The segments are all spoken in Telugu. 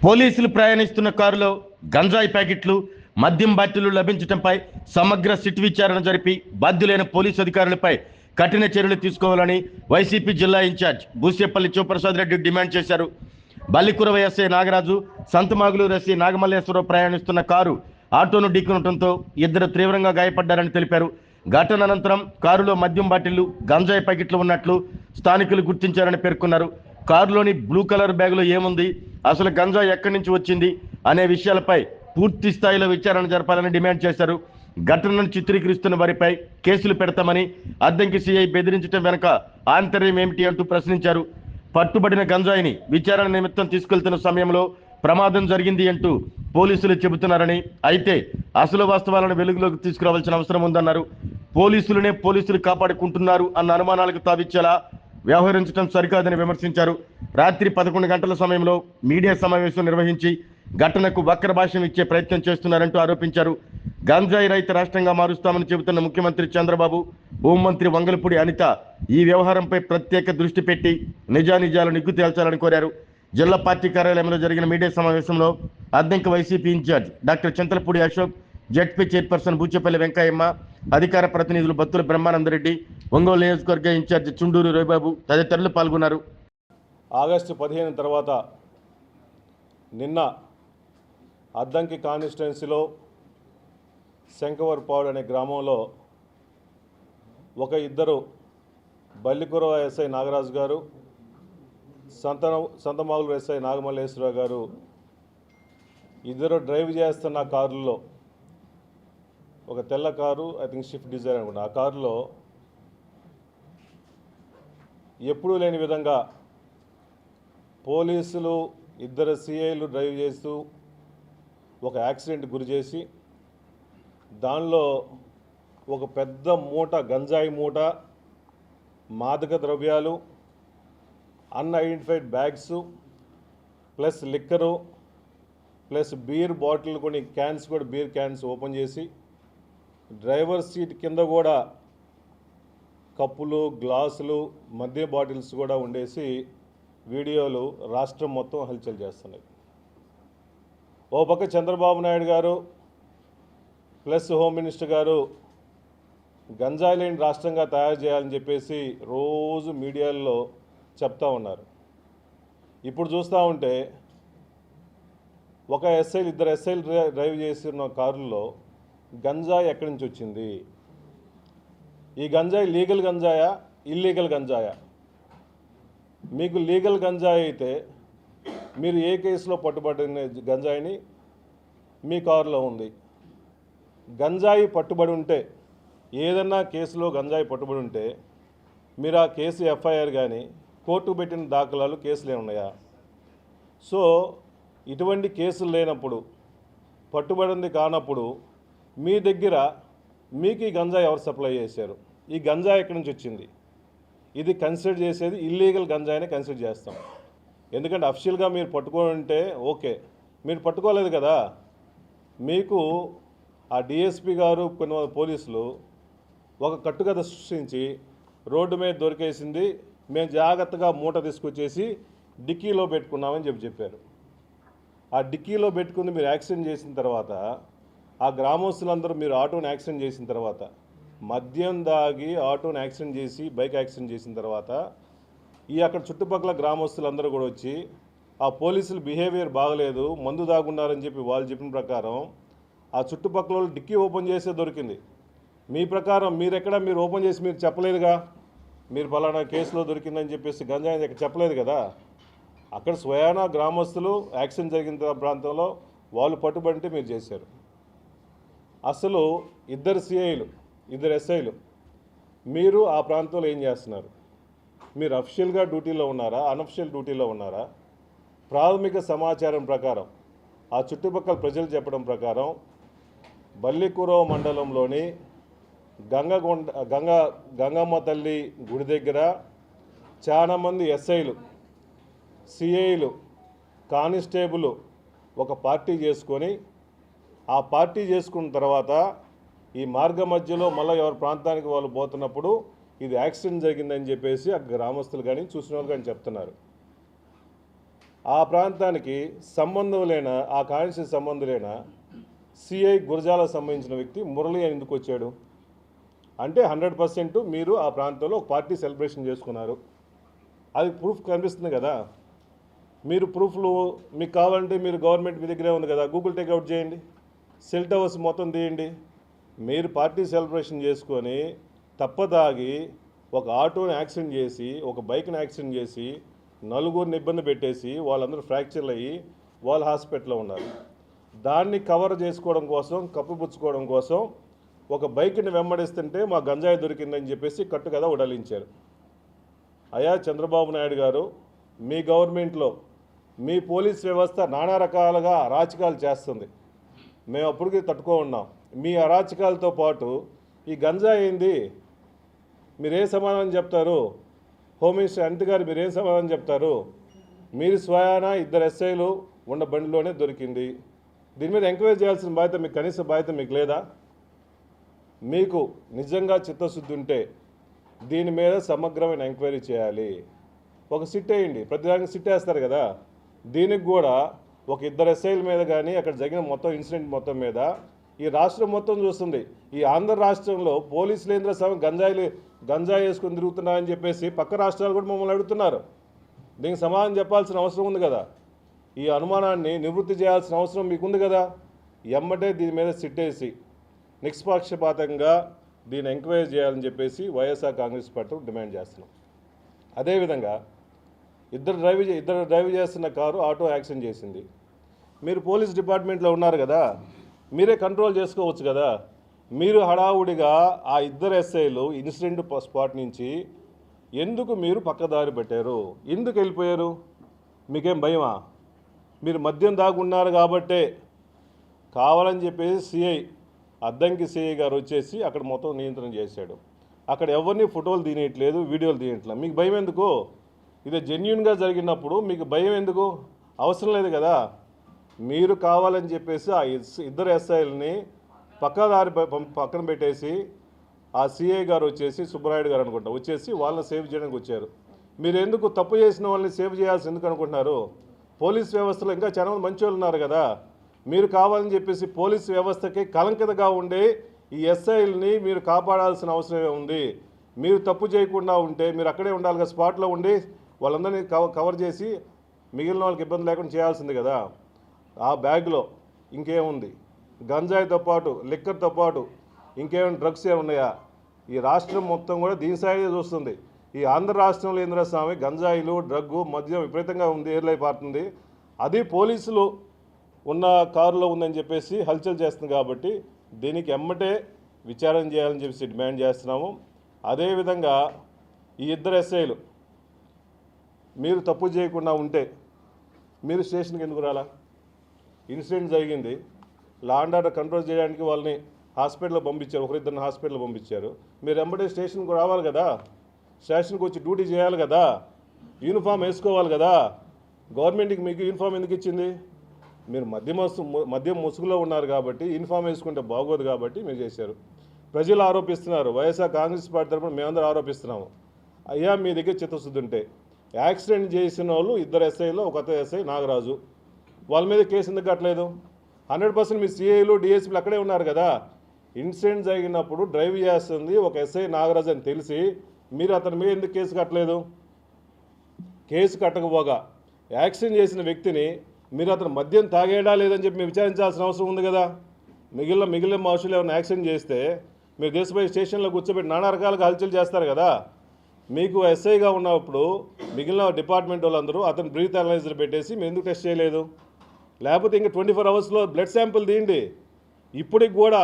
పోలీసులు ప్రయాణిస్తున్న కారులో గంజాయి ప్యాకెట్లు, మద్యం బాటిళ్లు లభించడంపై సమగ్ర సిట్ విచారణ జరిపి బాధ్యులైన పోలీసు అధికారులపై కఠిన చర్యలు తీసుకోవాలని వైసీపీ జిల్లా ఇన్ఛార్జ్ బూసేపల్లి శివప్రసాద్ రెడ్డి డిమాండ్ చేశారు. బల్లికురవ ఎస్ఐ నాగరాజు, సంతమాగులూరు ఎస్ఐ నాగమల్లేశ్వరరావు ప్రయాణిస్తున్న కారు ఆటోను ఢీకొనడంతో ఇద్దరు తీవ్రంగా గాయపడ్డారని తెలిపారు. ఘటన అనంతరం కారులో మద్యం బాటిళ్లు, గంజాయి ప్యాకెట్లు ఉన్నట్లు స్థానికులు గుర్తించారని పేర్కొన్నారు. కారులోని బ్లూ కలర్ బ్యాగులో ఏముంది, అసలు గంజాయి ఎక్కడి నుంచి వచ్చింది అనే విషయాలపై పూర్తి స్థాయిలో విచారణ జరపాలని డిమాండ్ చేశారు. ఘటనను చిత్రీకరిస్తున్న వారిపై కేసులు పెడతామని, అద్దంకి సిఐ బెదిరించడం వెనుక ఆంతర్యం ఏమిటి అంటూ ప్రశ్నించారు. పట్టుబడిన గంజాయిని విచారణ నిమిత్తం తీసుకెళ్తున్న సమయంలో ప్రమాదం జరిగింది అంటూ పోలీసులు చెబుతున్నారని, అయితే అసలు వాస్తవాలను వెలుగులోకి తీసుకురావాల్సిన అవసరం ఉందన్నారు. పోలీసులు కాపాడుకుంటున్నారు అన్న అనుమానాలకు తావిచ్చేలా వ్యవహరించడం సరికాదని విమర్శించారు. రాత్రి 11 గంటల సమయంలో మీడియా సమావేశం నిర్వహించి ఘటనకు వక్ర భాష్యం ఇచ్చే ప్రయత్నం చేస్తున్నారంటూ ఆరోపించారు. గంజాయి రహిత రాష్ట్రంగా మారుస్తామని చెబుతున్న ముఖ్యమంత్రి చంద్రబాబు, హోంమంత్రి వంగలపూడి అనిత ఈ వ్యవహారంపై ప్రత్యేక దృష్టి పెట్టి నిజానిజాలు నిగ్గు తేల్చాలని కోరారు. జిల్లా పార్టీ కార్యాలయంలో జరిగిన మీడియా సమావేశంలో Addanki YCP incharge doctor Chintalapudi Ashok, ZP chairperson Buchepalli Venkayamma, అధికార ప్రతినిధులు బత్తుల బ్రహ్మానందరెడ్డి, ఒంగోలు నియోజకవర్గ ఇన్ఛార్జ్ చుండూరు రవిబాబు తదితరులు పాల్గొన్నారు. ఆగస్టు 15 తర్వాత నిన్న అద్దంకి కాన్స్టిట్యున్సీలో శంకవర్పాడు అనే గ్రామంలో ఇద్దరు బల్లికురవ ఎస్ఐ నాగరాజు గారు, సంతమాగులూరు ఎస్ఐ నాగమల్లేశ్వరరావు గారు ఇద్దరు డ్రైవ్ చేస్తున్న కారులో, ఒక తెల్ల car, I think Swift Dzire అనుకుంటా, ఆ కారులో ఎప్పుడూ లేని విధంగా పోలీసులు ఇద్దరు సిఐలు డ్రైవ్ చేస్తూ ఒక యాక్సిడెంట్ గురి చేసి దానిలో ఒక పెద్ద మూట, గంజాయి మూట, మాదక ద్రవ్యాలు, unidentified bags plus liquor plus beer bottle, కొన్ని క్యాన్స్ కూడా బీర్ క్యాన్స్ ఓపెన్ చేసి డ్రైవర్ సీట్ కింద కూడా కప్పులు, గ్లాసులు, మద్య బాటిల్స్ కూడా ఉండేసి వీడియోలు రాష్ట్రం మొత్తం హల్చల్ చేస్తున్నాయి. ఓ పక్క చంద్రబాబు నాయుడు గారు ప్లస్ హోమ్ మినిస్టర్ గారు గంజాయి లేని రాష్ట్రంగా తయారు చేయాలని చెప్పేసి రోజు మీడియాల్లో చెప్తా ఉన్నారు. ఇప్పుడు చూస్తూ ఉంటే ఇద్దరు ఎస్ఐలు డ్రైవ్ చేస్తున్న కారుల్లో గంజాయి ఎక్కడి నుంచి వచ్చింది? ఈ గంజాయి లీగల్ గంజాయా, ఇల్లీగల్ గంజాయా? మీకు లీగల్ గంజాయి అయితే మీరు ఏ కేసులో పట్టుబడిన గంజాయిని మీ కారులో ఉంది? గంజాయి పట్టుబడి ఉంటే, ఏదన్నా కేసులో గంజాయి పట్టుబడి ఉంటే మీరు ఆ కేసు ఎఫ్ఐఆర్ కానీ కోర్టు పెట్టిన దాఖలాలు కేసులు ఏమున్నాయా? సో ఇటువంటి కేసులు లేనప్పుడు, పట్టుబడింది కానప్పుడు మీ దగ్గర మీకు ఈ గంజాయి ఎవరు సప్లై చేశారు? ఈ గంజాయి ఎక్కడి నుంచి వచ్చింది? ఇది కన్సిడర్ చేసేది ఇల్లీగల్ గంజాయిని కన్సిడర్ చేస్తాం. ఎందుకంటే అఫిషియల్గా మీరు పట్టుకొని ఉంటే ఓకే, మీరు పట్టుకోలేదు కదా. మీకు ఆ డిఎస్పీ గారు, కొన్ని పోలీసులు ఒక కట్టుకథ సృష్టించి రోడ్డు మీద దొరికేసింది, మేము జాగ్రత్తగా మూట తీసుకొచ్చేసి డిక్కీలో పెట్టుకున్నామని చెప్పారు. ఆ డిక్కీలో పెట్టుకుని మీరు యాక్సిడెంట్ చేసిన తర్వాత, ఆ గ్రామస్తులందరూ మీరు ఆటోని యాక్సిడెంట్ చేసిన తర్వాత, మద్యం దాగి ఆటోని యాక్సిడెంట్ చేసి బైక్ యాక్సిడెంట్ చేసిన తర్వాత అక్కడ చుట్టుపక్కల గ్రామస్తులందరూ కూడా వచ్చి ఆ పోలీసుల బిహేవియర్ బాగలేదు, మందు దాగున్నారని చెప్పి వాళ్ళు చెప్పిన ప్రకారం ఆ చుట్టుపక్కల వాళ్ళు డిక్కీ ఓపెన్ చేసే దొరికింది. మీ ప్రకారం మీరు ఓపెన్ చేసి మీరు చెప్పలేదుగా, మీరు పలానా కేసులో దొరికిందని చెప్పేసి గంజాయి ఇక్కడ చెప్పలేదు కదా. అక్కడ స్వయానా గ్రామస్తులు యాక్సిడెంట్ జరిగిన ప్రాంతంలో వాళ్ళు పట్టుబడితే మీరు చేశారు. అసలు ఇద్దరు సిఐలు, ఇద్దరు ఎస్ఐలు మీరు ఆ ప్రాంతంలో ఏం చేస్తున్నారు? మీరు అఫిషియల్గా డ్యూటీలో ఉన్నారా, అన్అఫిషియల్ డ్యూటీలో ఉన్నారా? ప్రాథమిక సమాచారం ప్రకారం, ఆ చుట్టుపక్కల ప్రజలు చెప్పడం ప్రకారం బల్లికురవ మండలంలోని గంగమ్మ తల్లి గుడి దగ్గర చాలామంది ఎస్ఐలు, సిఐలు, కానిస్టేబుల్ ఒక పార్టీ చేసుకొని, ఆ పార్టీ చేసుకున్న తర్వాత ఈ మార్గ మధ్యలో మళ్ళీ ఎవరి ప్రాంతానికి వాళ్ళు పోతున్నప్పుడు ఇది యాక్సిడెంట్ జరిగిందని చెప్పేసి ఆ గ్రామస్తులు కానీ చూసిన వాళ్ళు కానీ చెప్తున్నారు. ఆ ప్రాంతానికి సంబంధం లేన ఆ కాన్స్టిట్యూన్సీ సంబంధం లేన సిఐ గురజాలకు సంబంధించిన వ్యక్తి మురళి అని ఎందుకు వచ్చాడు అంటే 100% మీరు ఆ ప్రాంతంలో ఒక పార్టీ సెలబ్రేషన్ చేసుకున్నారు. అది ప్రూఫ్ కనిపిస్తుంది కదా. మీరు ప్రూఫ్లు మీకు కావాలంటే మీరు గవర్నమెంట్ మీ దగ్గరే ఉంది కదా, గూగుల్ టేక్అవుట్ చేయండి, సెల్ టవర్స్ మొత్తం తీయండి. మీరు పార్టీ సెలబ్రేషన్ చేసుకొని తప్పదాగి ఒక ఆటోని యాక్సిడెంట్ చేసి ఒక బైక్ని యాక్సిడెంట్ చేసి నలుగురిని ఇబ్బంది పెట్టేసి వాళ్ళందరూ ఫ్రాక్చర్లు అయ్యి వాళ్ళు హాస్పిటల్లో ఉన్నారు. దాన్ని కవర్ చేసుకోవడం కోసం, కప్పిపుచ్చుకోవడం కోసం ఒక బైక్ని వెంబడిస్తుంటే మా గంజాయి దొరికిందని చెప్పేసి కట్టు కదా ఉడలించారు. అయ్యా చంద్రబాబు నాయుడు గారు, మీ గవర్నమెంట్లో మీ పోలీస్ వ్యవస్థ నానా రకాలుగా అరాచకాలు చేస్తుంది. మేము అప్పటికి తట్టుకో ఉన్నాం. మీ అరాచకాలతో పాటు ఈ గంజాయి ఏంది, మీరేం సమాధానం చెప్తారు? హోమ్ మినిస్టర్ అనిత గారు మీరేం సమాధానం చెప్తారు? మీరు స్వయాన 2 ఎస్ఐలు ఉన్న బండిలోనే దొరికింది. దీని మీద ఎంక్వైరీ చేయాల్సిన బాధ్యత మీకు, కనీస బాధ్యత మీకు లేదా? మీకు నిజంగా చిత్తశుద్ధి ఉంటే దీని మీద సమగ్రమైన ఎంక్వైరీ చేయాలి. ఒక సిట్ వేయండి, ప్రతిదానికి సిట్ వేస్తారు కదా. దీనికి కూడా ఒక 2 ఎస్ఐల మీద కానీ అక్కడ జరిగిన మొత్తం ఇన్సిడెంట్ మొత్తం మీద ఈ రాష్ట్రం మొత్తం చూస్తుంది. ఈ ఆంధ్ర రాష్ట్రంలో పోలీసులు ఏంద్ర గంజాయి వేసుకొని తిరుగుతున్నారని చెప్పేసి పక్క రాష్ట్రాలు కూడా మమ్మల్ని అడుగుతున్నారు. దీనికి సమాధానం చెప్పాల్సిన అవసరం ఉంది కదా. ఈ అనుమానాన్ని నివృత్తి చేయాల్సిన అవసరం మీకుంది కదా. ఎమ్మటే దీని మీద సిట్టేసి నిష్పక్షపాతంగా దీన్ని ఎంక్వైరీ చేయాలని చెప్పేసి వైఎస్ఆర్ కాంగ్రెస్ పార్టీ డిమాండ్ చేస్తున్నాం. అదేవిధంగా ఇద్దరు డ్రైవ్ చేస్తున్న కారు ఆటో యాక్సిడెంట్ చేసింది. మీరు పోలీస్ డిపార్ట్మెంట్లో ఉన్నారు కదా, మీరే కంట్రోల్ చేసుకోవచ్చు కదా. మీరు హడావుడిగా ఆ 2 ఎస్ఐలు ఇన్సిడెంట్ స్పాట్ నుంచి ఎందుకు మీరు పక్కదారి పెట్టారు? ఎందుకు వెళ్ళిపోయారు? మీకేం భయమా? మీరు మద్యం దాగున్నారు కాబట్టే కావాలని చెప్పేసి సిఐ అద్దంకి సిఐ గారు వచ్చేసి అక్కడ మొత్తం నియంత్రణ చేశాడు. అక్కడ ఎవరిని ఫోటోలు తీయట్లేదు, వీడియోలు తీయట్లేదు. మీకు భయం ఎందుకు? ఇది జెన్యున్గా జరిగినప్పుడు మీకు భయం ఎందుకు? అవసరం లేదు కదా. మీరు కావాలని చెప్పేసి ఆ 2 ఎస్ఐలని పక్కన పెట్టేసి ఆ సిఐ గారు వచ్చేసి సుబ్బరాయుడు గారు అనుకుంటా వచ్చేసి వాళ్ళని సేవ్ చేయడానికి వచ్చారు. మీరు ఎందుకు తప్పు చేసిన వాళ్ళని సేవ్ చేయాల్సి ఎందుకు అనుకుంటున్నారు? పోలీస్ వ్యవస్థలో ఇంకా చాలా మంది మంచి వాళ్ళు ఉన్నారు కదా. మీరు కావాలని చెప్పేసి పోలీస్ వ్యవస్థకి కలంకితగా ఉండే ఈ ఎస్ఐల్ని మీరు కాపాడాల్సిన అవసరమే ఉంది. మీరు తప్పు చేయకుండా ఉంటే మీరు అక్కడే ఉండాలి కదా, స్పాట్లో ఉండి వాళ్ళందరినీ కవర్ చేసి మిగిలిన వాళ్ళకి ఇబ్బంది లేకుండా చేయాల్సింది కదా. ఆ బ్యాగ్లో ఇంకేముంది? గంజాయితో పాటు లిక్కర్తో పాటు ఇంకేమైనా డ్రగ్స్ ఏమున్నాయా? ఈ రాష్ట్రం మొత్తం కూడా దీని సైడే చూస్తుంది. ఈ ఆంధ్ర రాష్ట్రంలో ఏంద్ర స్వామి గంజాయిలు, డ్రగ్గు, మద్యం విపరీతంగా ఉంది, ఏర్లై పారుతుంది. అది పోలీసులు ఉన్న కారులో ఉందని చెప్పేసి హల్చల్ చేస్తుంది. కాబట్టి దీనికి ఎమ్మటే విచారణ చేయాలని చెప్పేసి డిమాండ్ చేస్తున్నాము. అదేవిధంగా ఈ 2 ఎస్ఐలు మీరు తప్పు చేయకుండా ఉంటే మీరు స్టేషన్కి ఎందుకు రాలా? ఇన్సిడెంట్ జరిగింది, లా అండ్ ఆర్డర్ కంట్రోల్ చేయడానికి వాళ్ళని హాస్పిటల్లో పంపించారు, 1-2 హాస్పిటల్లో పంపించారు. మీరు వెంబడే స్టేషన్కి రావాలి కదా, స్టేషన్కి వచ్చి డ్యూటీ చేయాలి కదా, యూనిఫామ్ వేసుకోవాలి కదా. గవర్నమెంట్కి మీకు యూనిఫామ్ ఎందుకు ఇచ్చింది? మీరు మద్యం ముసుగులో ఉన్నారు కాబట్టి యూనిఫామ్ వేసుకుంటే బాగోదు కాబట్టి మీరు చేశారు. ప్రజలు ఆరోపిస్తున్నారు, వైఎస్ఆర్ కాంగ్రెస్ పార్టీ తరఫున మేమందరూ ఆరోపిస్తున్నాము. అయ్యా మీ దగ్గర చిత్తశుద్ధి ఉంటే యాక్సిడెంట్ చేసిన వాళ్ళు 2 ఎస్ఐలో ఒక కొత్త ఎస్ఐ నాగరాజు, వాళ్ళ మీద కేసు ఎందుకు కట్టలేదు? 100% మీ సిఐలు డిఎస్పీలు అక్కడే ఉన్నారు కదా. ఇన్సిడెంట్ జరిగినప్పుడు డ్రైవ్ చేస్తుంది ఒక ఎస్ఐ నాగరాజు అని తెలిసి మీరు అతని మీద ఎందుకు కేసు కట్టలేదు? కేసు కట్టకపోగా యాక్సిడెంట్ చేసిన వ్యక్తిని మీరు అతను మద్యం తాగేడా లేదని చెప్పి మీరు విచారించాల్సిన అవసరం ఉంది కదా. మిగిలిన మనుషులు ఏమైనా యాక్సిడెంట్ చేస్తే మీరు దేశపై స్టేషన్లో కూర్చోబెట్టి నానా రకాలుగా హల్చల్ చేస్తారు కదా. మీకు ఎస్ఐగా ఉన్నప్పుడు మిగిలిన డిపార్ట్మెంట్ వాళ్ళందరూ అతను బ్రీత్ అనలైజర్ పెట్టేసి మీరు ఎందుకు టెస్ట్ చేయలేదు? లేకపోతే ఇంకా 24 అవర్స్లో బ్లడ్ శాంపుల్ తీయండి. ఇప్పటికి కూడా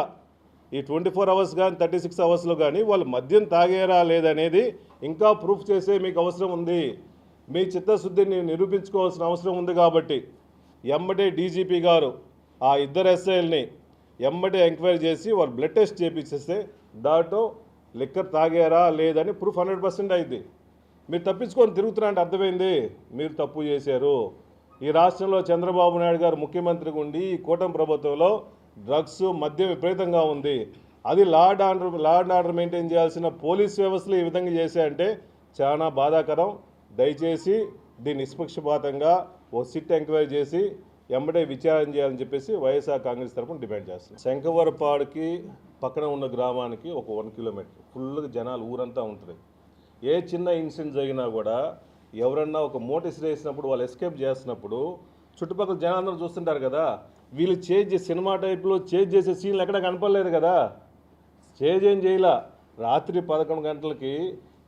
ఈ 24 అవర్స్ కానీ 36 అవర్స్లో కానీ వాళ్ళు మద్యం తాగేరా లేదనేది ఇంకా ప్రూఫ్ చేసే మీకు అవసరం ఉంది. మీ చిత్తశుద్ధిని నిరూపించుకోవాల్సిన అవసరం ఉంది. కాబట్టి ఎమ్మటే డీజీపీ గారు ఆ 2 ఎస్ఐల్ని ఎమ్మటే ఎంక్వైరీ చేసి వాళ్ళు బ్లడ్ టెస్ట్ చేయించేస్తే దాంట్లో లిక్కర్ తాగారా లేదని ప్రూఫ్ 100% అయింది. మీరు తప్పించుకొని తిరుగుతున్నారంటే అర్థమైంది మీరు తప్పు చేశారు. ఈ రాష్ట్రంలో చంద్రబాబు నాయుడు గారు ముఖ్యమంత్రిగా ఉండి ఈ కూటమి ప్రభుత్వంలో డ్రగ్స్, మద్యం విపరీతంగా ఉంది. అది లా అండ్ ఆర్డర్ మెయింటైన్ చేయాల్సిన పోలీస్ వ్యవస్థలు ఈ విధంగా చేశాయంటే చాలా బాధాకరం. దయచేసి దీన్ని నిష్పక్షపాతంగా ఓ సిట్ ఎంక్వైరీ చేసి ఎంబడే విచారణ చేయాలని చెప్పేసి వైఎస్ఆర్ కాంగ్రెస్ తరఫున డిమాండ్ చేస్తున్నాం. శంఖవరపాడుకి పక్కన ఉన్న గ్రామానికి ఒక 1 కిలోమీటర్ ఫుల్గా జనాలు ఊరంతా ఉంటుంది. ఏ చిన్న ఇన్సిడెంట్ జరిగినా కూడా ఎవరన్నా ఒక మోటీస్ వేసినప్పుడు వాళ్ళు ఎస్కేప్ చేస్తున్నప్పుడు చుట్టుపక్కల జనాలందరూ చూస్తుంటారు కదా. వీళ్ళు సినిమా టైప్లో చేసే సీన్లు ఎక్కడ కనపడలేదు కదా. ఏం చేయలా. రాత్రి 11 గంటలకి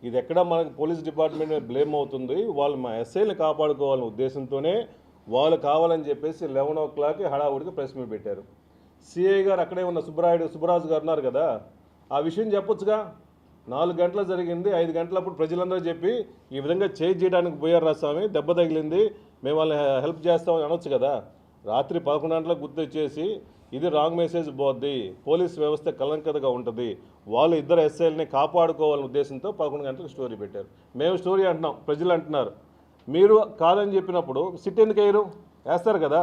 ఇది ఎక్కడ మనకు పోలీస్ డిపార్ట్మెంట్ బ్లేమ్ అవుతుంది. వాళ్ళు మా ఎస్ఐని కాపాడుకోవాలనే ఉద్దేశంతోనే వాళ్ళు కావాలని చెప్పేసి 11 o'clock హడావుడికి ప్రెస్ మీట్ పెట్టారు. సిఐ గారు అక్కడే ఉన్న సుబ్బరాజు గారు ఉన్నారు కదా, ఆ విషయం చెప్పొచ్చుగా. 4 గంటలు జరిగింది, 5 గంటలప్పుడు ప్రజలందరూ చెప్పి ఈ విధంగా చేయడానికి పోయారు రాస్వామి, దెబ్బ తగిలింది, మేము వాళ్ళని హెల్ప్ చేస్తామని అనొచ్చు కదా. రాత్రి 11 గంటలకు గుర్తొచ్చేసి ఇది రాంగ్ మెసేజ్ పోద్ది, పోలీస్ వ్యవస్థ కలంకతగా ఉంటుంది, వాళ్ళు ఇద్దరు ఎస్ఐల్ని కాపాడుకోవాలనే ఉద్దేశంతో 11 గంటలకు స్టోరీ పెట్టారు. మేము స్టోరీ అంటున్నాం, ప్రజలు అంటున్నారు. మీరు కాదని చెప్పినప్పుడు సిట్ ఎందుకు వేయరు? వేస్తారు కదా.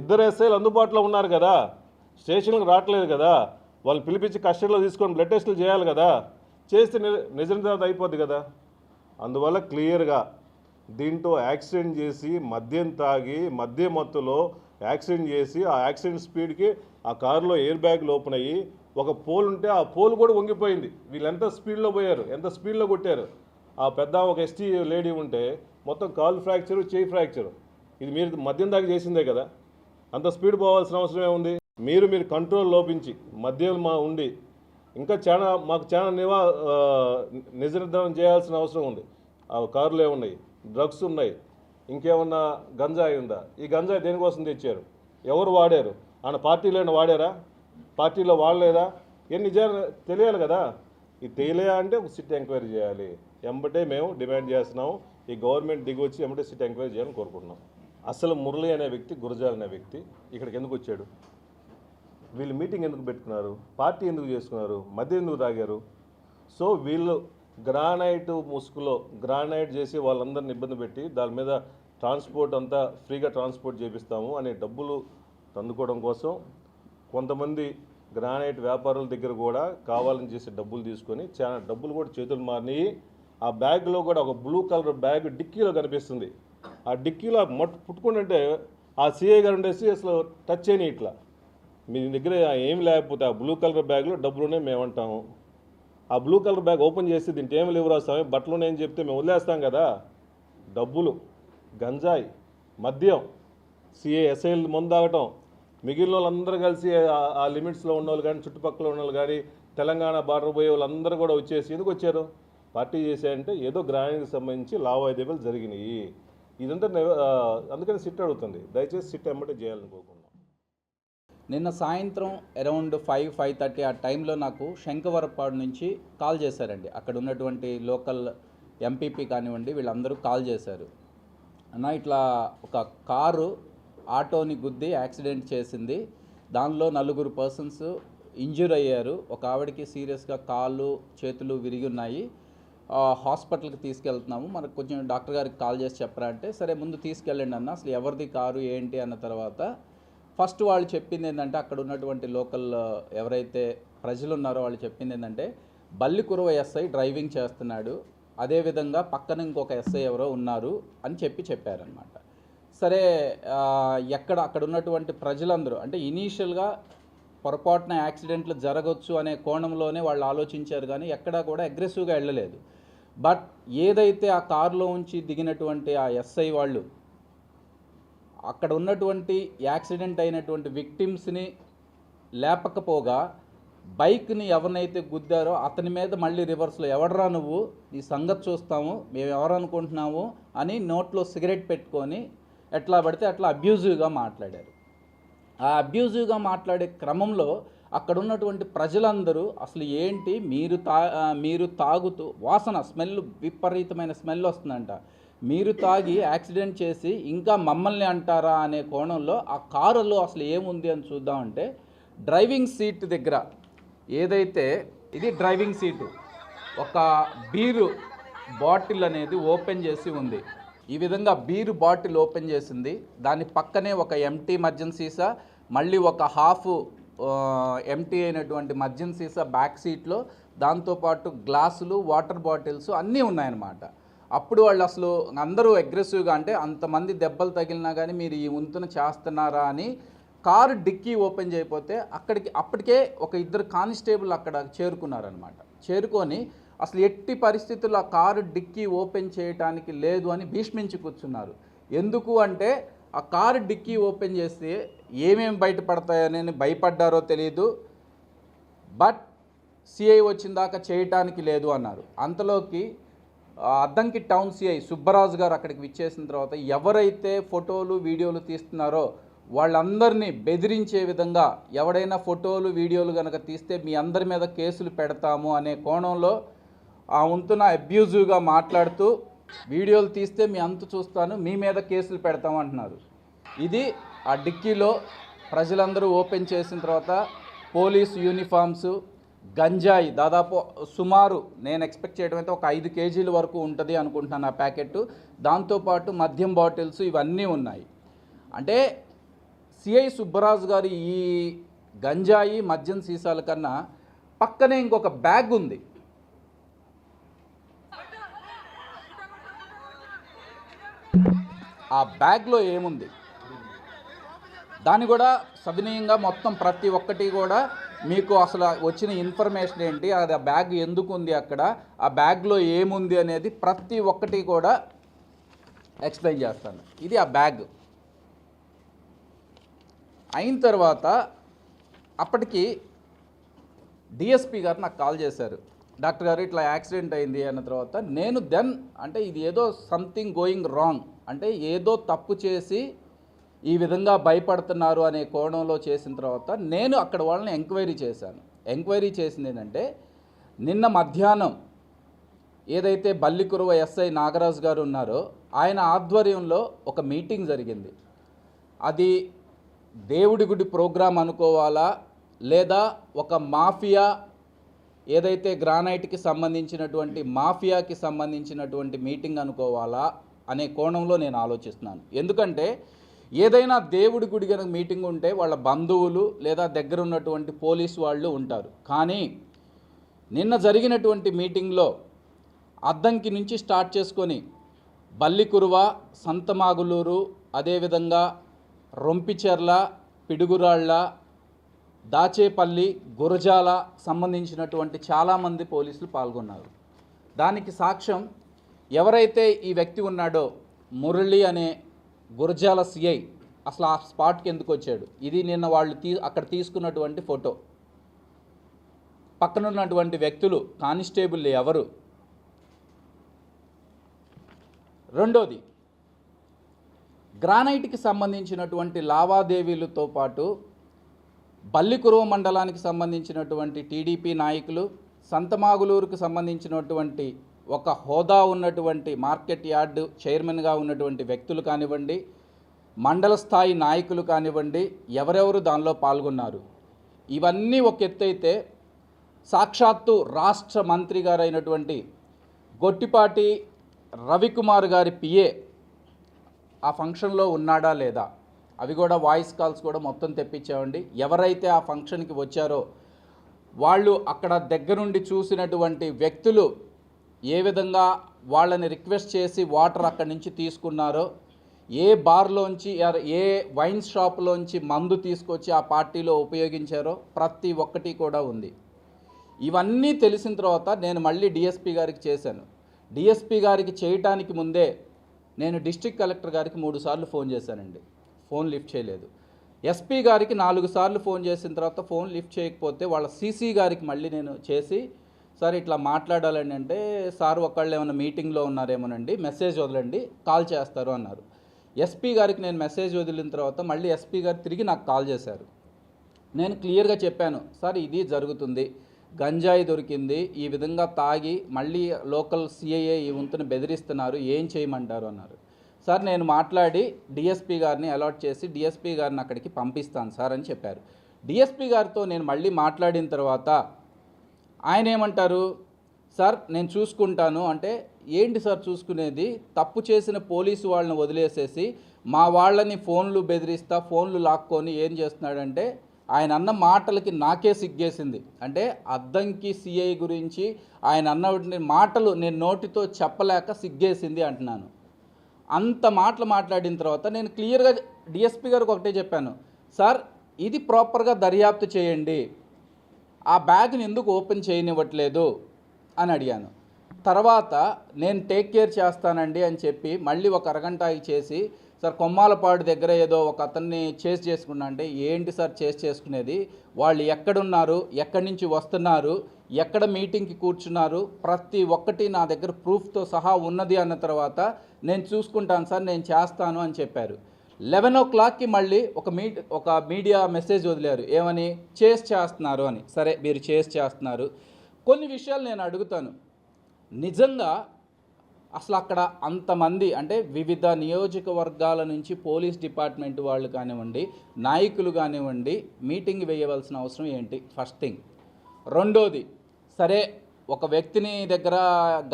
ఇద్దరు ఎస్ఐలు అందుబాటులో ఉన్నారు కదా, స్టేషన్లకు రావట్లేదు కదా, వాళ్ళు పిలిపించి కస్టడీలో తీసుకొని బ్లడ్ టెస్టులు చేయాలి కదా. చేస్తే నిజం అయిపోద్ది కదా. అందువల్ల క్లియర్గా దీంట్లో యాక్సిడెంట్ చేసి మద్యం తాగి మద్యం మత్తులో యాక్సిడెంట్ చేసి ఆ యాక్సిడెంట్ స్పీడ్కి ఆ కారులో ఎయిర్ బ్యాగ్లు ఓపెన్ అయ్యి ఒక పోల్ ఉంటే ఆ పోల్ కూడా వంగిపోయింది. వీళ్ళు ఎంత స్పీడ్లో పోయారు, ఎంత స్పీడ్లో కొట్టారు. ఆ పెద్ద ఒక ఎస్టీ లేడీ ఉంటే మొత్తం కాలు ఫ్రాక్చరు, చేయి ఫ్రాక్చరు. ఇది మీరు మద్యం దాకా చేసిందే కదా. అంత స్పీడ్ పోవాల్సిన అవసరమే ఉంది. మీరు కంట్రోల్ లోపించి మద్యం ఉండి ఇంకా మాకు చాలా నిర్ధారణ చేయాల్సిన అవసరం ఉంది. ఆ కారులో ఏమున్నాయి, డ్రగ్స్ ఉన్నాయి, ఇంకేమన్నా గంజాయి ఉందా? ఈ గంజాయి దేనికోసం తెచ్చారు, ఎవరు వాడారు, ఆయన పార్టీలో వాడారా, పార్టీలో వాడలేదా? ఎన్ని నిజాలు తెలియాలి కదా. ఇది తెలియా అంటే ఒక సిట్ ఎంక్వైరీ చేయాలి. ఎంబటే మేము డిమాండ్ చేస్తున్నాము. ఈ గవర్నమెంట్ దిగి వచ్చి ఎంబటే సిట్ ఎంక్వైరీ చేయాలని కోరుకుంటున్నాం. అసలు మురళి అనే వ్యక్తి, గురజాల్ అనే వ్యక్తి ఇక్కడికి ఎందుకు వచ్చాడు? వీళ్ళు మీటింగ్ ఎందుకు పెట్టుకున్నారు? పార్టీ ఎందుకు చేసుకున్నారు? మధ్య ఎందుకు తాగారు? సో వీళ్ళు గ్రానైట్ ముసుగులో గ్రానైట్ చేసి వాళ్ళందరిని ఇబ్బంది పెట్టి దాని మీద ట్రాన్స్పోర్ట్ అంతా ఫ్రీగా ట్రాన్స్పోర్ట్ చేపిస్తాము అనే డబ్బులు అందుకోవడం కోసం కొంతమంది గ్రానైట్ వ్యాపారుల దగ్గర కూడా కావాలని చేసే డబ్బులు తీసుకొని చాలా డబ్బులు కూడా చేతులు మారినాయి. ఆ బ్యాగ్లో కూడా ఒక బ్లూ కలర్ బ్యాగ్ డిక్కీలో కనిపిస్తుంది. ఆ డిక్కీలో పుట్టుకుంటుంటే ఆ సిఐ గారు ఉండేసి అసలు టచ్ చేయని ఇట్లా మీ దగ్గర ఏమి లేకపోతే ఆ బ్లూ కలర్ బ్యాగ్లో డబ్బులునే మేమంటాము. ఆ బ్లూ కలర్ బ్యాగ్ ఓపెన్ చేసి దీంట్లో ఏమి లేవు రాస్తామే, బట్టలు ఉన్నాయని చెప్తే మేము వదిలేస్తాం కదా. డబ్బులు, గంజాయి, మద్యం, ఎస్ఐలు మందు తాగటం, మిగిలిన వాళ్ళందరూ కలిసి ఆ లిమిట్స్లో ఉన్న వాళ్ళు కానీ చుట్టుపక్కల ఉన్న వాళ్ళు కానీ తెలంగాణ బార్డర్ పోయే వాళ్ళందరూ కూడా వచ్చేసి ఎందుకు వచ్చారు? పార్టీ చేశాయంటే ఏదో గ్రామానికి సంబంధించి లావాదేవీలు జరిగినాయి. ఇదంతా అందుకని సిట్ అడుగుతుంది. దయచేసి సిట్ ఎమ్మటే చేయాలనుకోకుండా. నిన్న సాయంత్రం అరౌండ్ 5-5:30 ఆ టైంలో నాకు శంఖవరపాడు నుంచి కాల్ చేశారండి. అక్కడ ఉన్నటువంటి లోకల్ ఎంపీపీ కానివ్వండి వీళ్ళందరూ కాల్ చేశారు. అన్న ఇట్లా ఒక కారు ఆటోని గుద్ది యాక్సిడెంట్ చేసింది, దానిలో 4 పర్సన్స్ ఇంజ్యూర్ అయ్యారు, ఒక ఆవిడకి సీరియస్గా కాళ్ళు చేతులు విరిగి ఉన్నాయి, హాస్పిటల్కి తీసుకెళ్తున్నాము, మనకు కొంచెం డాక్టర్ గారికి కాల్ చేసి చెప్పరా అంటే సరే ముందు తీసుకెళ్ళండి అన్న, అసలు ఎవరిది కారు ఏంటి అన్న తర్వాత ఫస్ట్ వాళ్ళు చెప్పింది ఏంటంటే అక్కడ ఉన్నటువంటి లోకల్ ఎవరైతే ప్రజలు ఉన్నారో వాళ్ళు చెప్పింది ఏంటంటే బల్లికురవ ఎస్ఐ డ్రైవింగ్ చేస్తున్నాడు, అదేవిధంగా పక్కన ఇంకొక ఎస్ఐ ఎవరో ఉన్నారు అని చెప్పారనమాట. సరే అక్కడ ఉన్నటువంటి ప్రజలందరూ అంటే ఇనీషియల్గా పొరపాటున యాక్సిడెంట్లు జరగవచ్చు అనే కోణంలోనే వాళ్ళు ఆలోచించారు, కానీ ఎక్కడా కూడా అగ్రెసివ్గా వెళ్ళలేదు. బట్ ఏదైతే ఆ కారులో ఉంచి దిగినటువంటి ఆ ఎస్ఐ వాళ్ళు అక్కడ ఉన్నటువంటి యాక్సిడెంట్ అయినటువంటి విక్టిమ్స్ని లేపకపోగా బైక్ని ఎవరినైతే గుద్దారో అతని మీద మళ్ళీ రివర్స్లో ఎవడరా నువ్వు, నీ సంగతి చూస్తాము, మేము ఎవరు అనుకుంటున్నాము అని నోట్లో సిగరెట్ పెట్టుకొని ఎట్లా పడితే అట్లా అబ్యూజివ్గా మాట్లాడారు. ఆ అబ్యూజివ్గా మాట్లాడే క్రమంలో అక్కడ ఉన్నటువంటి ప్రజలందరూ అసలు ఏంటి మీరు తాగుతూ వాసన స్మెల్ విపరీతమైన స్మెల్ వస్తుందంట, మీరు తాగి యాక్సిడెంట్ చేసి ఇంకా మమ్మల్ని అంటారా అనే కోణంలో ఆ కారులో అసలు ఏముంది అని చూద్దామంటే డ్రైవింగ్ సీట్ దగ్గర ఏదైతే ఇది డ్రైవింగ్ సీటు ఒక బీరు బాటిల్ అనేది ఓపెన్ చేసి ఉంది. ఈ విధంగా బీరు బాటిల్ ఓపెన్ చేసింది, దాని పక్కనే ఒక ఎంటీ మద్యం సీసా, మళ్ళీ ఒక హాఫ్ ఎంటీ అయినటువంటి మద్యం సీసా బ్యాక్ సీట్లో, దాంతోపాటు గ్లాసులు వాటర్ బాటిల్స్ అన్నీ ఉన్నాయన్నమాట. అప్పుడు వాళ్ళు అసలు అందరూ అగ్రెసివ్గా, అంటే అంతమంది దెబ్బలు తగిలినా కానీ మీరు ఈ వంతున చేస్తున్నారా అని కారు డిక్కీ ఓపెన్ చేయకపోతే అప్పటికే ఒక ఇద్దరు కానిస్టేబుల్ అక్కడ చేరుకున్నారనమాట. చేరుకొని అసలు ఎట్టి పరిస్థితుల్లో ఆ కారు డిక్కీ ఓపెన్ చేయడానికి లేదు అని భీష్మించి కూర్చున్నారు. ఎందుకు అంటే ఆ కారు డిక్కీ ఓపెన్ చేస్తే ఏమేమి బయటపడతాయని భయపడ్డారో తెలియదు. బట్ సిఐ వచ్చిన దాకా చేయటానికి లేదు అన్నారు. అంతలోకి అద్దంకి టౌన్ సిఐ సుబ్బరాజు గారు అక్కడికి విచ్చేసిన తర్వాత ఎవరైతే ఫోటోలు వీడియోలు తీస్తున్నారో వాళ్ళందరినీ బెదిరించే విధంగా, ఎవడైనా ఫోటోలు వీడియోలు కనుక తీస్తే మీ అందరి మీద కేసులు పెడతాము అనే కోణంలో ఆ వంతున అబ్యూజివ్గా మాట్లాడుతూ, వీడియోలు తీస్తే మీ అంతు చూస్తాను, మీ మీద కేసులు పెడతాము అంటున్నారు. ఇది ఆ డిక్కీలో ప్రజలందరూ ఓపెన్ చేసిన తర్వాత పోలీస్ యూనిఫామ్స్, గంజాయి దాదాపు సుమారు నేను ఎక్స్పెక్ట్ చేయడం అయితే ఒక 5 కేజీల వరకు ఉంటుంది అనుకుంటున్నాను ఆ ప్యాకెట్. దాంతోపాటు మద్యం బాటిల్స్ ఇవన్నీ ఉన్నాయి. అంటే సిఐ సుబ్బరాజు గారు ఈ గంజాయి మద్యం సీసాల కన్నా పక్కనే ఇంకొక బ్యాగ్ ఉంది. ఆ బ్యాగ్లో ఏముంది దాన్ని కూడా సవినయంగా మొత్తం ప్రతి ఒక్కటి కూడా మీకు అసలు వచ్చిన ఇన్ఫర్మేషన్ ఏంటి, అది ఆ బ్యాగ్ ఎందుకు ఉంది అక్కడ, ఆ బ్యాగ్లో ఏముంది అనేది ప్రతి ఒక్కటి కూడా ఎక్స్ప్లెయిన్ చేస్తాను. ఇది ఆ బ్యాగ్. అయిన తర్వాత అప్పటికి డిఎస్పి గారు నాకు కాల్ చేశారు. డాక్టర్ గారు ఇట్లా యాక్సిడెంట్ అయింది అన్న తర్వాత నేను అంటే ఇది ఏదో సంథింగ్ గోయింగ్ రాంగ్, అంటే ఏదో తప్పు చేసి ఈ విధంగా భయపడుతున్నారు అనే కోణంలో చేసిన తర్వాత నేను అక్కడ వాళ్ళని ఎంక్వైరీ చేశాను. ఎంక్వైరీ చేసింది ఏంటంటే, నిన్న మధ్యాహ్నం ఏదైతే బల్లికురువ ఎస్ఐ నాగరాజు గారు ఉన్నారో ఆయన ఆధ్వర్యంలో ఒక మీటింగ్ జరిగింది. అది దేవుడి గుడి ప్రోగ్రాం అనుకోవాలా, లేదా ఒక మాఫియా, ఏదైతే గ్రానైట్కి సంబంధించినటువంటి మాఫియాకి సంబంధించినటువంటి మీటింగ్ అనుకోవాలా అనే కోణంలో నేను ఆలోచిస్తున్నాను. ఎందుకంటే ఏదైనా దేవుడి గుడి కనుక మీటింగ్ ఉంటే వాళ్ళ బంధువులు లేదా దగ్గర ఉన్నటువంటి పోలీసు వాళ్ళు ఉంటారు. కానీ నిన్న జరిగినటువంటి మీటింగ్లో అద్దంకి నుంచి స్టార్ట్ చేసుకొని బల్లికురువ, సంతమాగులూరు, అదేవిధంగా రొంపిచెర్ల, పిడుగురాళ్ళ, దాచేపల్లి, గురజాల సంబంధించినటువంటి చాలామంది పోలీసులు పాల్గొన్నారు. దానికి సాక్ష్యం ఎవరైతే ఈ వ్యక్తి ఉన్నాడో మురళి అనే గురజాల సిఐ అసలు ఆ స్పాట్కి ఎందుకు వచ్చాడు, ఇది నిన్న వాళ్ళు అక్కడ తీసుకున్నటువంటి ఫోటో. పక్కనున్నటువంటి వ్యక్తులు కానిస్టేబుల్ ఎవరు. రెండోది, గ్రానైట్కి సంబంధించినటువంటి లావాదేవీలతో పాటు బల్లికురువ మండలానికి సంబంధించినటువంటి టీడీపీ నాయకులు, సంతమాగులూరుకు సంబంధించినటువంటి ఒక హోదా ఉన్నటువంటి మార్కెట్ యార్డు చైర్మన్గా ఉన్నటువంటి వ్యక్తులు కానివ్వండి, మండల స్థాయి నాయకులు కానివ్వండి, ఎవరెవరు దానిలో పాల్గొన్నారు. ఇవన్నీ ఒక ఎత్తైతే సాక్షాత్తు రాష్ట్ర మంత్రి గారైనటువంటి గొట్టిపాటి రవికుమార్ గారి పిఏ ఆ ఫంక్షన్లో ఉన్నాడా లేదా, అవి కూడా వాయిస్ కాల్స్ కూడా మొత్తం తెప్పించామండి. ఎవరైతే ఆ ఫంక్షన్కి వచ్చారో వాళ్ళు అక్కడ దగ్గరుండి చూసినటువంటి వ్యక్తులు ఏ విధంగా వాళ్ళని రిక్వెస్ట్ చేసి వాటర్ అక్కడి నుంచి తీసుకున్నారో, ఏ బార్లోంచి ఏ వైన్ షాప్లోంచి మందు తీసుకొచ్చి ఆ పార్టీలో ఉపయోగించారో ప్రతి ఒక్కటి కూడా ఉంది. ఇవన్నీ తెలిసిన తర్వాత నేను మళ్ళీ డిఎస్పి గారికి చేశాను. డిఎస్పి గారికి చేయటానికి ముందే నేను డిస్ట్రిక్ట్ కలెక్టర్ గారికి 3 సార్లు ఫోన్ చేశానండి. ఫోన్ లిఫ్ట్ చేయలేదు. ఎస్పీ గారికి 4 సార్లు ఫోన్ చేసిన తర్వాత ఫోన్ లిఫ్ట్ చేయకపోతే వాళ్ళ సీసీ గారికి మళ్ళీ నేను చేసి, సార్ ఇట్లా మాట్లాడాలని అంటే, సార్ ఒకళ్ళు ఏమైనా మీటింగ్లో ఉన్నారేమోనండి, మెసేజ్ వదలండి, కాల్ చేస్తారు అన్నారు. ఎస్పీ గారికి నేను మెసేజ్ వదిలిన తర్వాత మళ్ళీ ఎస్పీ గారు తిరిగి నాకు కాల్ చేశారు. నేను క్లియర్గా చెప్పాను, సార్ ఇది జరుగుతుంది, గంజాయి దొరికింది, ఈ విధంగా తాగి మళ్ళీ లోకల్ సిఐఏ ఈ వంతును బెదిరిస్తున్నారు, ఏం చేయమంటారు అన్నారు. సార్ నేను మాట్లాడి డిఎస్పీ గారిని అలాట్ చేసి డిఎస్పీ గారిని అక్కడికి పంపిస్తాను సార్ అని చెప్పారు. డిఎస్పీ గారితో నేను మళ్ళీ మాట్లాడిన తర్వాత ఆయన ఏమంటారు, సార్ నేను చూసుకుంటాను అంటే, ఏంటి సార్ చూసుకునేది, తప్పు చేసిన పోలీసు వాళ్ళని వదిలేసేసి మా వాళ్ళని ఫోన్లు బెదిరిస్తా ఫోన్లు లాక్కొని ఏం చేస్తున్నాడంటే ఆయన అన్న మాటలకి నాకే సిగ్గేసింది. అంటే అద్దంకి సిఐ గురించి ఆయన అన్న మాటలు నేను నోటితో చెప్పలేక సిగ్గేసింది అంటున్నాను. అంత మాటలు మాట్లాడిన తర్వాత నేను క్లియర్గా డిఎస్పీ గారికి ఒకటే చెప్పాను, సార్ ఇది ప్రాపర్గా దర్యాప్తు చేయండి, ఆ బ్యాగ్ని ఎందుకు ఓపెన్ చేయనివ్వట్లేదు అని అడిగాను. తర్వాత నేను టేక్ కేర్ చేస్తానండి అని చెప్పి మళ్ళీ ఒక అరగంట చేసి, సార్ కొమ్మాలపాడు దగ్గర ఏదో ఒక అతన్ని చేస్ చేసుకున్నా అంటే, ఏంటి సార్ చేస్ చేసుకునేది, వాళ్ళు ఎక్కడున్నారు, ఎక్కడి నుంచి వస్తున్నారు, ఎక్కడ మీటింగ్కి కూర్చున్నారు, ప్రతి ఒక్కటి నా దగ్గర ప్రూఫ్తో సహా ఉన్నది అన్న తర్వాత నేను చూసుకుంటాను సార్, నేను చేస్తాను అని చెప్పారు. 11 o'clockకి మళ్ళీ ఒక మీడియా మెసేజ్ వదిలారు, ఏమని, చేస్తున్నారు అని. సరే మీరు చేస్తున్నారు. కొన్ని విషయాలు నేను అడుగుతాను, నిజంగా అసలు అక్కడ అంతమంది అంటే వివిధ నియోజకవర్గాల నుంచి పోలీస్ డిపార్ట్మెంట్ వాళ్ళు కానివ్వండి, నాయకులు కానివ్వండి, మీటింగ్ వేయవలసిన అవసరం ఏంటి? First thing. రెండోది, సరే ఒక వ్యక్తిని దగ్గర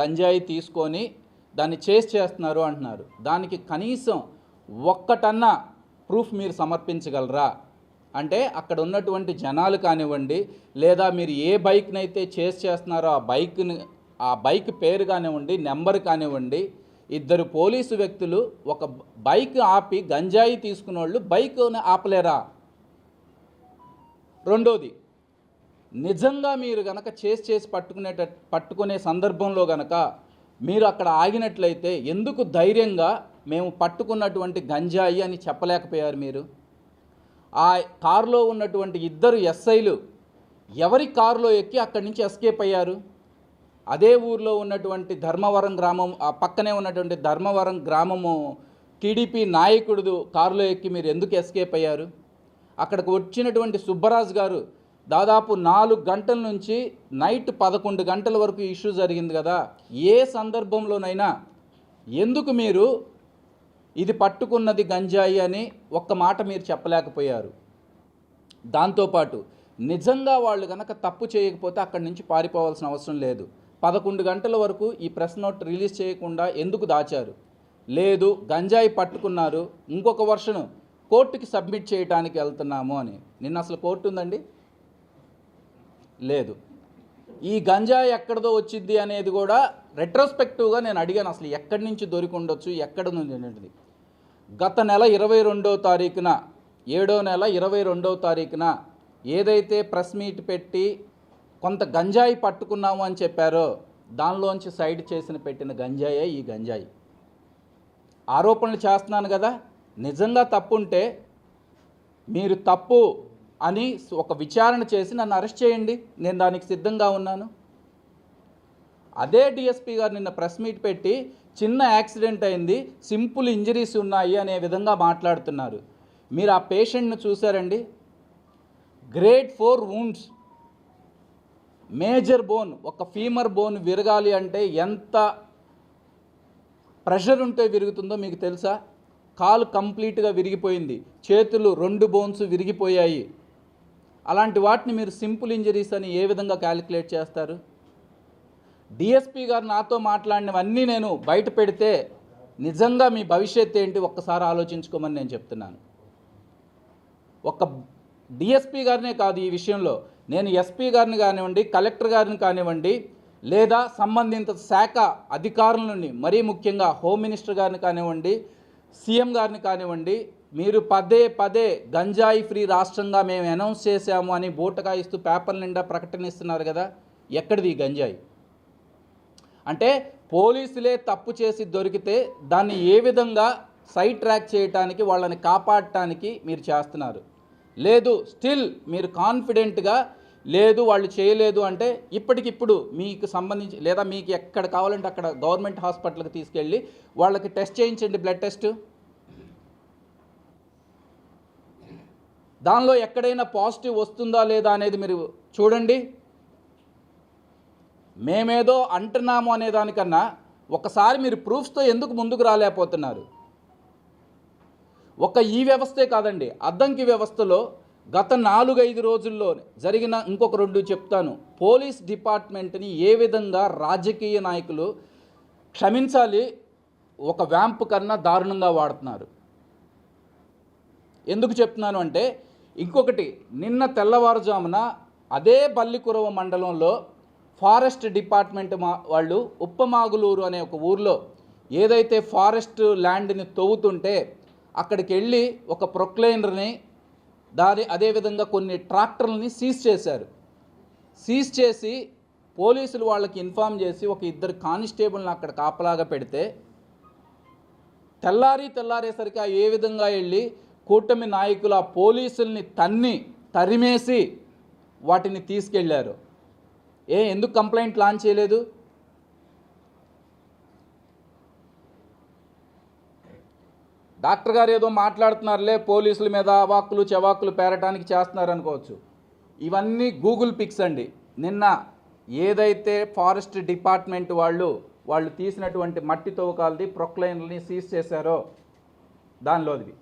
గంజాయి తీసుకొని దాన్ని చేస్తున్నారు అంటున్నారు, దానికి కనీసం ఒక్కటన్నా ప్రూఫ్ మీరు సమర్పించగలరా? అంటే అక్కడ ఉన్నటువంటి జనాలు కానివ్వండి, లేదా మీరు ఏ బైక్నైతే చేస్తున్నారో ఆ బైక్ పేరు కానివ్వండి, నెంబర్ కానివ్వండి, ఇద్దరు పోలీసు వ్యక్తులు ఒక బైక్ ఆపి గంజాయి తీసుకున్న వాళ్ళు బైక్ని ఆపలేరా? రెండోది, నిజంగా మీరు గనక పట్టుకునే సందర్భంలో గనక మీరు అక్కడ ఆగినట్లయితే ఎందుకు ధైర్యంగా మేము పట్టుకున్నటువంటి గంజాయి అని చెప్పలేకపోయారు మీరు? ఆ కారులో ఉన్నటువంటి ఇద్దరు ఎస్ఐలు ఎవరి కారులో ఎక్కి అక్కడి నుంచి ఎస్కేప్ అయ్యారు? అదే ఊర్లో ఉన్నటువంటి ధర్మవరం గ్రామం, ఆ పక్కనే ఉన్నటువంటి ధర్మవరం గ్రామము టీడీపీ నాయకుడు కారులో ఎక్కి మీరు ఎందుకు ఎస్కేప్ అయ్యారు? అక్కడికి వచ్చినటువంటి సుబ్బరాజు గారు దాదాపు 4 గంటల నుంచి నైట్ 11 గంటల వరకు ఇష్యూ జరిగింది కదా, ఏ సందర్భంలోనైనా ఎందుకు మీరు ఇది పట్టుకున్నది గంజాయి అని ఒక్క మాట మీరు చెప్పలేకపోయారు? దాంతోపాటు నిజంగా వాళ్ళు కనుక తప్పు చేయకపోతే అక్కడి నుంచి పారిపోవాల్సిన అవసరం లేదు. 11 గంటల వరకు ఈ ప్రెస్ నోట్ రిలీజ్ చేయకుండా ఎందుకు దాచారు? లేదు గంజాయి పట్టుకున్నారు, ఇంకొక వర్షను కోర్టుకి సబ్మిట్ చేయడానికి వెళ్తున్నాము అని. నిన్న అసలు కోర్టు ఉందండి? లేదు. ఈ గంజాయి ఎక్కడిదో వచ్చింది అనేది కూడా రెట్రోస్పెక్టివ్గా నేను అడిగాను, అసలు ఎక్కడి నుంచి దొరికి ఉండొచ్చు, ఎక్కడ నుంచి అనేది. గత నెల 22వ తారీఖున 7వ నెల 22వ తారీఖున ఏదైతే ప్రెస్ మీట్ పెట్టి కొంత గంజాయి పట్టుకున్నాము అని చెప్పారో దానిలోంచి సైడ్ పెట్టిన గంజాయే ఈ గంజాయి. ఆరోపణలు చేస్తున్నాను కదా, నిజంగా తప్పుంటే మీరు తప్పు అని ఒక విచారణ చేసి నన్ను అరెస్ట్ చేయండి, నేను దానికి సిద్ధంగా ఉన్నాను. అదే డిఎస్పీ గారు నిన్న ప్రెస్ మీట్ పెట్టి చిన్న యాక్సిడెంట్ అయింది, సింపుల్ ఇంజరీస్ ఉన్నాయి అనే విధంగా మాట్లాడుతున్నారు. మీరు ఆ పేషెంట్ను చూసారండి? గ్రేడ్ 4 వూండ్స్, మేజర్ బోన్, ఒక ఫీమర్ బోన్ విరగాలి అంటే ఎంత ప్రెషర్ ఉంటే విరుగుతుందో మీకు తెలుసా? కాలు కంప్లీట్గా విరిగిపోయింది, చేతులు 2 బోన్స్ విరిగిపోయాయి. అలాంటి వాటిని మీరు సింపుల్ ఇంజరీస్ అని ఏ విధంగా క్యాలిక్యులేట్ చేస్తారు? డిఎస్పీ గారు నాతో మాట్లాడినవన్నీ నేను బయట పెడితే నిజంగా మీ భవిష్యత్తు ఏంటి ఒక్కసారి ఆలోచించుకోమని నేను చెప్తున్నాను. ఒక్క డిఎస్పీ గారినే కాదు, ఈ విషయంలో నేను ఎస్పీ గారిని కానివ్వండి, కలెక్టర్ గారిని కానివ్వండి, లేదా సంబంధిత శాఖ అధికారుల నుండి, మరీ ముఖ్యంగా హోమ్ మినిస్టర్ గారిని కానివ్వండి, సీఎం గారిని కానివ్వండి, మీరు పదే గంజాయి ఫ్రీ రాష్ట్రంగా మేము అనౌన్స్ చేశాము అని బూటగా ఇస్తూ పేపర్ల నిండా ప్రకటన ఇస్తున్నారు కదా, ఎక్కడిది ఈ గంజాయి? అంటే పోలీసులే తప్పు చేసి దొరికితే దాన్ని ఏ విధంగా సైడ్ ట్రాక్ చేయడానికి, వాళ్ళని కాపాడటానికి మీరు చేస్తున్నారు? లేదు, స్టిల్ మీరు కాన్ఫిడెంట్గా లేదు వాళ్ళు చేయలేదు అంటే ఇప్పటికిప్పుడు మీకు సంబంధించి, లేదా మీకు ఎక్కడ కావాలంటే అక్కడ గవర్నమెంట్ హాస్పిటల్కి తీసుకెళ్ళి వాళ్ళకి టెస్ట్ చేయించండి, బ్లడ్ టెస్ట్. దానిలో ఎక్కడైనా పాజిటివ్ వస్తుందా లేదా అనేది మీరు చూడండి. మేమేదో అంటున్నాము అనే దానికన్నా ఒకసారి మీరు ప్రూఫ్స్తో ఎందుకు ముందుకు రాలేకపోతున్నారు? ఈ వ్యవస్థే కాదండి, అద్దంకి వ్యవస్థలో గత 4-5 రోజుల్లో జరిగిన ఇంకొక 2 చెప్తాను. పోలీస్ డిపార్ట్మెంట్ని ఏ విధంగా రాజకీయ నాయకులు, క్షమించాలి, ఒక వ్యాంపు కన్నా దారుణంగా వాడుతున్నారు. ఎందుకు చెప్తున్నాను అంటే, ఇంకొకటి, నిన్న తెల్లవారుజామున అదే బల్లికురవ మండలంలో ఫారెస్ట్ డిపార్ట్మెంట్ వాళ్ళు ఉప్పమాగులూరు అనే ఒక ఊర్లో ఏదైతే ఫారెస్ట్ ల్యాండ్ని తవ్వుతుంటే అక్కడికి వెళ్ళి ఒక ప్రొక్లైనర్ని అదేవిధంగా కొన్ని ట్రాక్టర్లని సీజ్ చేశారు. సీజ్ చేసి పోలీసులు వాళ్ళకి ఇన్ఫామ్ చేసి ఒక 2 కానిస్టేబుల్ని అక్కడ కాపలాగా పెడితే తెల్లారేసరికి ఏ విధంగా వెళ్ళి కూటమి నాయకులు ఆ పోలీసుల్ని తరిమేసి వాటిని తీసుకెళ్లారు. ఎందుకు కంప్లైంట్ లాంచ్ చేయలేదు? డాక్టర్ గారు ఏదో మాట్లాడుతున్నారులే, పోలీసుల మీద అవాక్కులు చెవాక్కులు పేరటానికి చేస్తున్నారు అనుకోవచ్చు. ఇవన్నీ గూగుల్ పిక్స్ అండి. నిన్న ఏదైతే ఫారెస్ట్ డిపార్ట్మెంట్ వాళ్ళు తీసినటువంటి మట్టి తవ్వకాలది ప్రొక్లైన్లని సీజ్ చేశారో దానిలోది.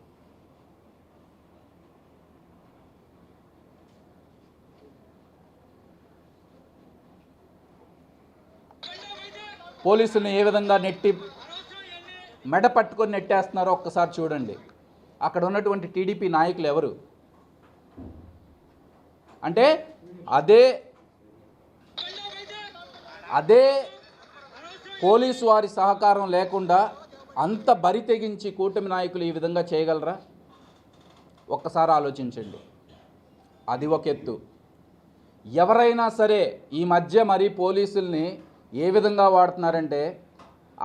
పోలీసుల్ని ఏ విధంగా మెడ పట్టుకొని నెట్టేస్తున్నారో ఒక్కసారి చూడండి. అక్కడ ఉన్నటువంటి టీడీపీ నాయకులు ఎవరు అంటే అదే పోలీసు వారి సహకారం లేకుండా అంత బరి తెగించి కూటమి నాయకులు ఈ విధంగా చేయగలరా? ఒక్కసారి ఆలోచించండి. అది ఒక ఎత్తు. ఎవరైనా సరే ఈ మధ్య మరి పోలీసుల్ని ఏ విధంగా వాడుతున్నారంటే,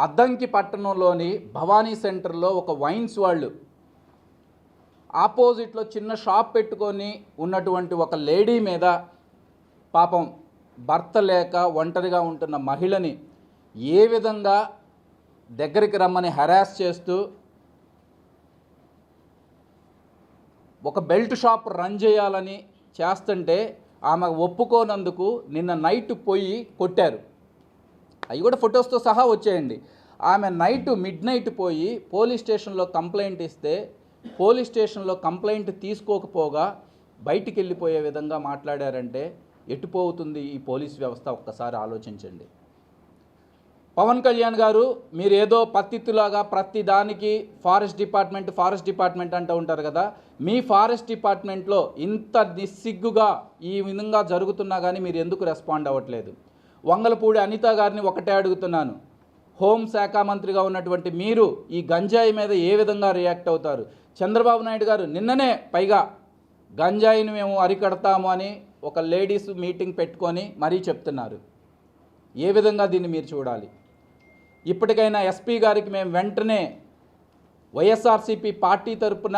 అద్దంకి పట్టణంలోని భవానీ సెంటర్లో ఒక వైన్స్ వాళ్ళు ఆపోజిట్లో చిన్న షాప్ పెట్టుకొని ఉన్నటువంటి ఒక లేడీ మీద పాపం భర్త లేక ఒంటరిగా ఉంటున్న మహిళని ఏ విధంగా దగ్గరికి రమ్మని హెరాస్ చేస్తూ ఒక బెల్ట్ షాప్ రన్ చేయాలని చేస్తుంటే ఆమె ఒప్పుకోనందుకు నిన్న నైట్ పోయి కొట్టారు. అవి కూడా ఫొటోస్తో సహా వచ్చేయండి. ఆమె మిడ్ నైట్ పోయి పోలీస్ స్టేషన్లో కంప్లైంట్ ఇస్తే పోలీస్ స్టేషన్లో కంప్లైంట్ తీసుకోకపోగా బయటికి వెళ్ళిపోయే విధంగా మాట్లాడారంటే ఎటుపోతుంది ఈ పోలీస్ వ్యవస్థ? ఒక్కసారి ఆలోచించండి. పవన్ కళ్యాణ్ గారు మీరు ఏదో పత్తిత్తులాగా ప్రతి దానికి ఫారెస్ట్ డిపార్ట్మెంట్ అంటూ ఉంటారు కదా. మీ ఫారెస్ట్ డిపార్ట్మెంట్లో ఇంత నిస్సిగ్గుగా ఈ విధంగా జరుగుతున్నా కానీ మీరు ఎందుకు రెస్పాండ్ అవ్వట్లేదు? వంగలపూడి అనిత గారిని ఒకటే అడుగుతున్నాను, హోంశాఖ మంత్రిగా ఉన్నటువంటి మీరు ఈ గంజాయి మీద ఏ విధంగా రియాక్ట్ అవుతారు? చంద్రబాబు నాయుడు గారు నిన్ననే పైగా గంజాయిని మేము అరికడతాము అని ఒక లేడీస్ మీటింగ్ పెట్టుకొని మరీ చెప్తున్నారు. ఏ విధంగా దీన్ని మీరు చూడాలి? ఇప్పటికైనా ఎస్పీ గారికి మేము వెంటనే వైఎస్ఆర్సీపీ పార్టీ తరపున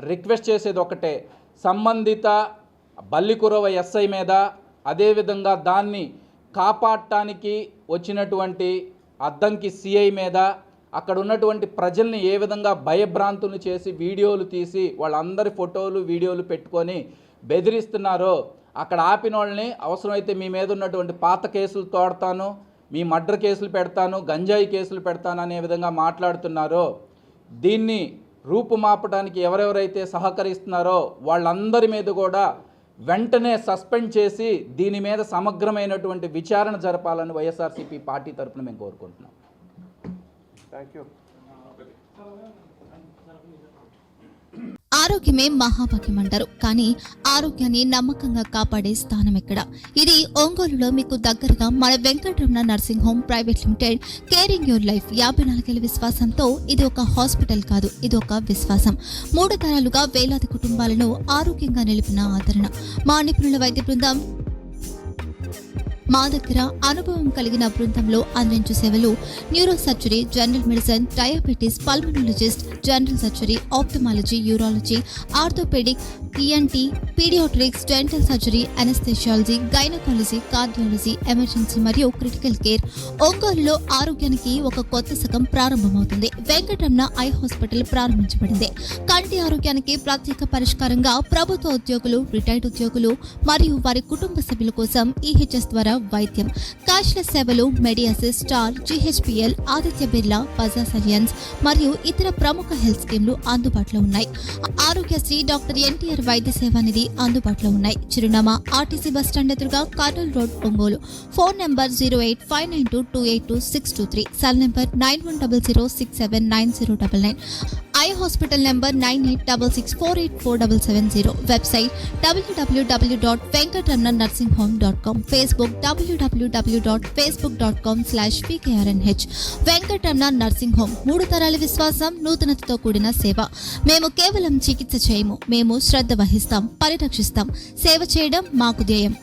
రిక్వెస్ట్ చేసేది ఒకటే, సంబంధిత బల్లికురవ ఎస్ఐ మీద అదేవిధంగా దాన్ని కాపాడటానికి వచ్చినటువంటి అద్దంకి సిఐ మీద అక్కడ ఉన్నటువంటి ప్రజల్ని ఏ విధంగా భయభ్రాంతులు చేసి వీడియోలు తీసి వాళ్ళందరి ఫోటోలు వీడియోలు పెట్టుకొని బెదిరిస్తున్నారో, అక్కడ ఆపిన వాళ్ళని అవసరమైతే మీ మీద ఉన్నటువంటి పాత కేసులు తోడతాను, మీ మర్డర్ కేసులు పెడతాను, గంజాయి కేసులు పెడతాను అనే విధంగా మాట్లాడుతున్నారో, దీన్ని రూపుమాపడానికి ఎవరెవరైతే సహకరిస్తున్నారో వాళ్ళందరి మీద కూడా వెంటనే సస్పెండ్ చేసి దీని మీద సమగ్రమైనటువంటి విచారణ జరపాలని వైఎస్ఆర్సీపీ పార్టీ తరఫున మేము కోరుకుంటున్నాం. Thank you. ఆరోగ్యమే మహాభాగ్యం అంటారు, కానీ ఆరోగ్యాన్ని నమ్మకంగా కాపాడే స్థానం ఎక్కడ? ఇది ఒంగోలులో మీకు దగ్గరగా మన Venkataramana nursing home private limited. Caring your life 54 విశ్వాసంతో ఇది ఒక హాస్పిటల్ కాదు, ఇది ఒక విశ్వాసం. 3 తరాలుగా వేలాది కుటుంబాలను ఆరోగ్యంగా నిలిపిన ఆదరణ. మా నిపుణుల వైద్య బృందం మా దగ్గర అనుభవం కలిగిన బృందంలో అందించే సేవలు neuro surgery, general medicine, diabetes, pulmonologist, general surgery, ophthalmology, urology, orthopaedic, ENT, paediatrics, dental surgery, anaesthesiology, gynaecology, cardiology, emergency మరియు క్రిటికల్ కేర్. ఒంగోలులో ఆరోగ్యానికి ఒక కొత్త శకం ప్రారంభమవుతుంది. వెంకటరమణ ఐ హాస్పిటల్ ప్రారంభించబడింది. కంటి ఆరోగ్యానికి ప్రత్యేక పరిష్కారంగా ప్రభుత్వ ఉద్యోగులు, రిటైర్డ్ ఉద్యోగులు మరియు వారి కుటుంబ సభ్యుల కోసం ఈహెచ్ఎస్ ద్వారా వైద్యం, క్యాష్లెస్ సేవలు, Mediassist, Star, GHPL, Aditya Birla, Bajaj Allianz మరియు ఇతర ప్రముఖ హెల్త్ స్కీమ్లు అందుబాటులో ఉన్నాయి. ఆరోగ్యశ్రీ, డాక్టర్ NTR వైద్య సేవా నిధి అందుబాటులో ఉన్నాయి. చిరునామా RTC బస్ స్టాండ్ ఎదురుగా, Kurnool road, Ongole. Phone number 08592282623, cell number 9100679099, eye hospital number 9866484770, website www.venkatramannursing.com, Facebook www.facebook.com/pkrnh. Venkataramana nursing home, 3 తరాల విశ్వాసం, నూతనతతో కూడిన సేవ. మేము కేవలం చికిత్స చేయము, మేము శ్రద్ధ వహిస్తాం, పరిరక్షిస్తాం. సేవ చేయడం మాకు ధ్యేయం.